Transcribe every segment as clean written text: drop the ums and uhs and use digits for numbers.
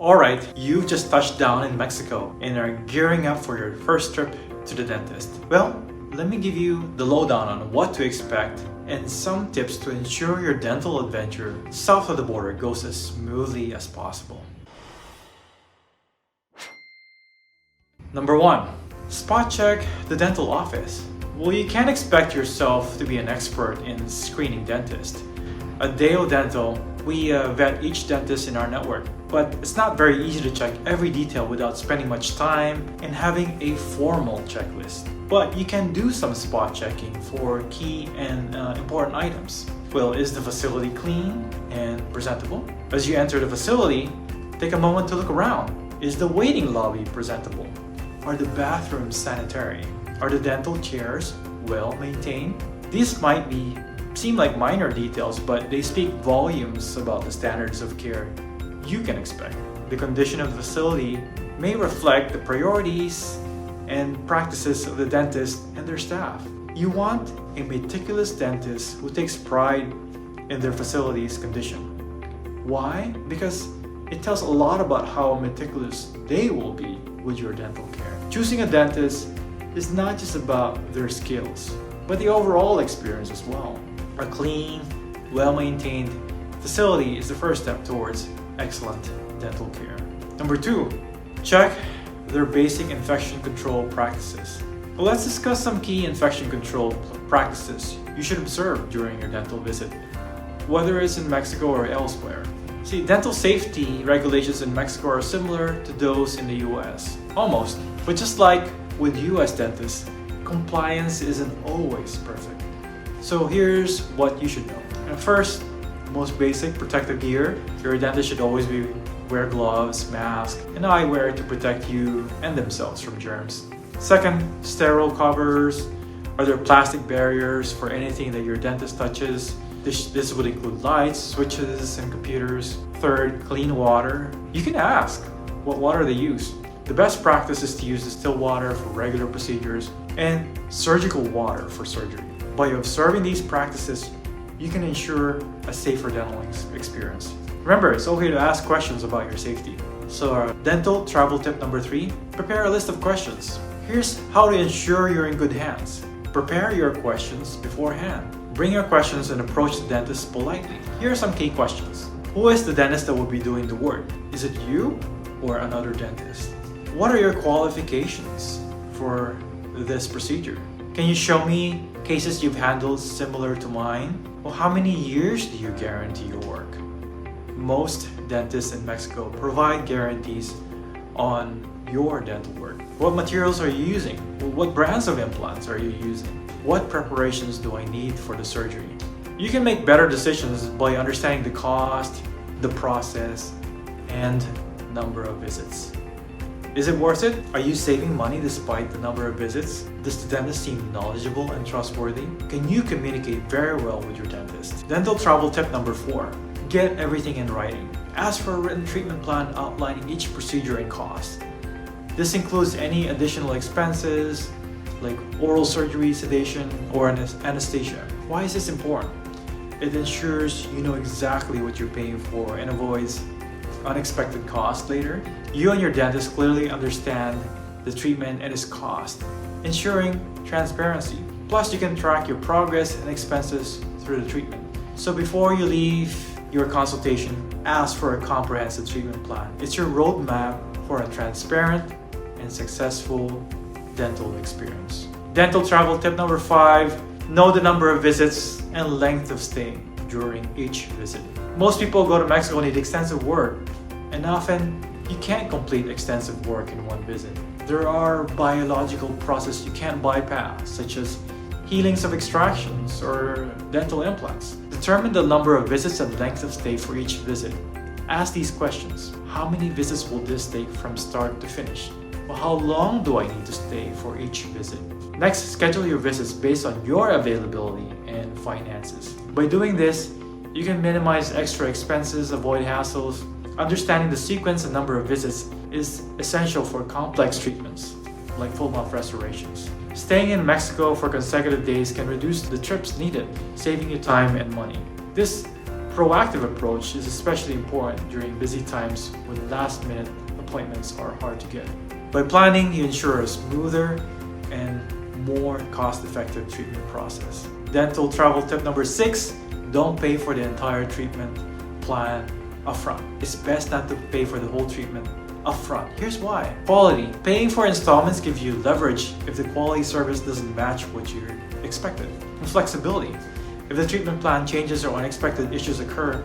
Alright, you've just touched down in Mexico and are gearing up for your first trip to the dentist. Well, let me give you the lowdown on what to expect and some tips to ensure your dental adventure south of the border goes as smoothly as possible. Number 1. Spot check the dental office. Well, you can't expect yourself to be an expert in screening dentists. At Deo Dental, we vet each dentist in our network, but it's not very easy to check every detail without spending much time and having a formal checklist. But you can do some spot checking for key and important items. Well, is the facility clean and presentable? As you enter the facility, take a moment to look around. Is the waiting lobby presentable? Are the bathrooms sanitary? Are the dental chairs well maintained? These might seem like minor details, but they speak volumes about the standards of care you can expect. The condition of the facility may reflect the priorities and practices of the dentist and their staff. You want a meticulous dentist who takes pride in their facility's condition. Why? Because it tells a lot about how meticulous they will be with your dental care. Choosing a dentist is not just about their skills, but the overall experience as well. A clean, well-maintained facility is the first step towards excellent dental care. Number 2, check their basic infection control practices. Well, let's discuss some key infection control practices you should observe during your dental visit, whether it's in Mexico or elsewhere. See, dental safety regulations in Mexico are similar to those in the US, almost. But just like with US dentists, compliance isn't always perfect. So here's what you should know. First, most basic protective gear. Your dentist should always wear gloves, mask, and eyewear to protect you and themselves from germs. Second, sterile covers. Are there plastic barriers for anything that your dentist touches? This would include lights, switches, and computers. Third, clean water. You can ask what water they use. The best practice is to use distilled water for regular procedures and surgical water for surgery. By observing these practices, you can ensure a safer dental experience. Remember, it's okay to ask questions about your safety. So dental travel tip number 3, prepare a list of questions. Here's how to ensure you're in good hands. Prepare your questions beforehand. Bring your questions and approach the dentist politely. Here are some key questions. Who is the dentist that will be doing the work? Is it you or another dentist? What are your qualifications for this procedure? Can you show me cases you've handled similar to mine? Well, how many years do you guarantee your work? Most dentists in Mexico provide guarantees on your dental work. What materials are you using? What brands of implants are you using? What preparations do I need for the surgery? You can make better decisions by understanding the cost, the process, and number of visits. Is it worth it? Are you saving money despite the number of visits? Does the dentist seem knowledgeable and trustworthy? Can you communicate very well with your dentist? Dental travel tip number 4. Get everything in writing. Ask for a written treatment plan outlining each procedure and cost. This includes any additional expenses like oral surgery, sedation, or anesthesia. Why is this important? It ensures you know exactly what you're paying for and avoids unexpected costs later. You and your dentist clearly understand the treatment and its cost, ensuring transparency. Plus, you can track your progress and expenses through the treatment. So before you leave your consultation, ask for a comprehensive treatment plan. It's your roadmap for a transparent and successful dental experience. Dental travel tip number 5, know the number of visits and length of stay during each visit. Most people go to Mexico and need extensive work, and often you can't complete extensive work in one visit. There are biological processes you can't bypass, such as healings of extractions or dental implants. Determine the number of visits and length of stay for each visit. Ask these questions. How many visits will this take from start to finish? Well, how long do I need to stay for each visit? Next, schedule your visits based on your availability and finances. By doing this, you can minimize extra expenses, avoid hassles. Understanding the sequence and number of visits is essential for complex treatments, like full mouth restorations. Staying in Mexico for consecutive days can reduce the trips needed, saving you time and money. This Proactive approach is especially important during busy times when last-minute appointments are hard to get. By planning, you ensure a smoother and more cost-effective treatment process. Dental travel tip number 6, don't pay for the entire treatment plan upfront. It's best not to pay for the whole treatment upfront. Here's why. Quality. Paying for installments gives you leverage if the quality service doesn't match what you expected. And flexibility. If the treatment plan changes or unexpected issues occur,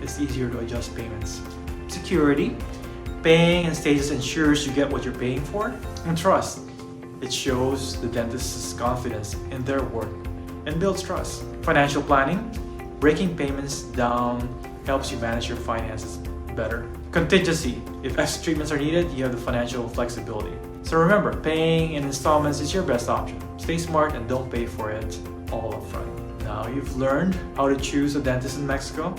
it's easier to adjust payments. Security. Paying in stages ensures you get what you're paying for. And trust. It shows the dentist's confidence in their work and builds trust. Financial planning. Breaking payments down helps you manage your finances better. Contingency. If extra treatments are needed, you have the financial flexibility. So remember, paying in installments is your best option. Stay smart and don't pay for it all upfront. Now you've learned how to choose a dentist in Mexico.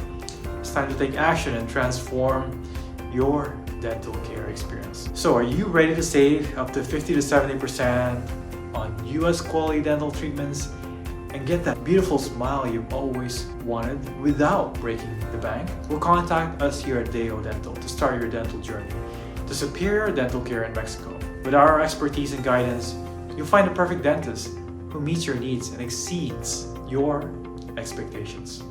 It's time to take action and transform your dental care experience. So are you ready to save up to 50 to 70% on US quality dental treatments and get that beautiful smile you've always wanted without breaking the bank? Well, contact us here at Deo Dental to start your dental journey to superior dental care in Mexico. With our expertise and guidance, you'll find the perfect dentist who meets your needs and exceeds your expectations.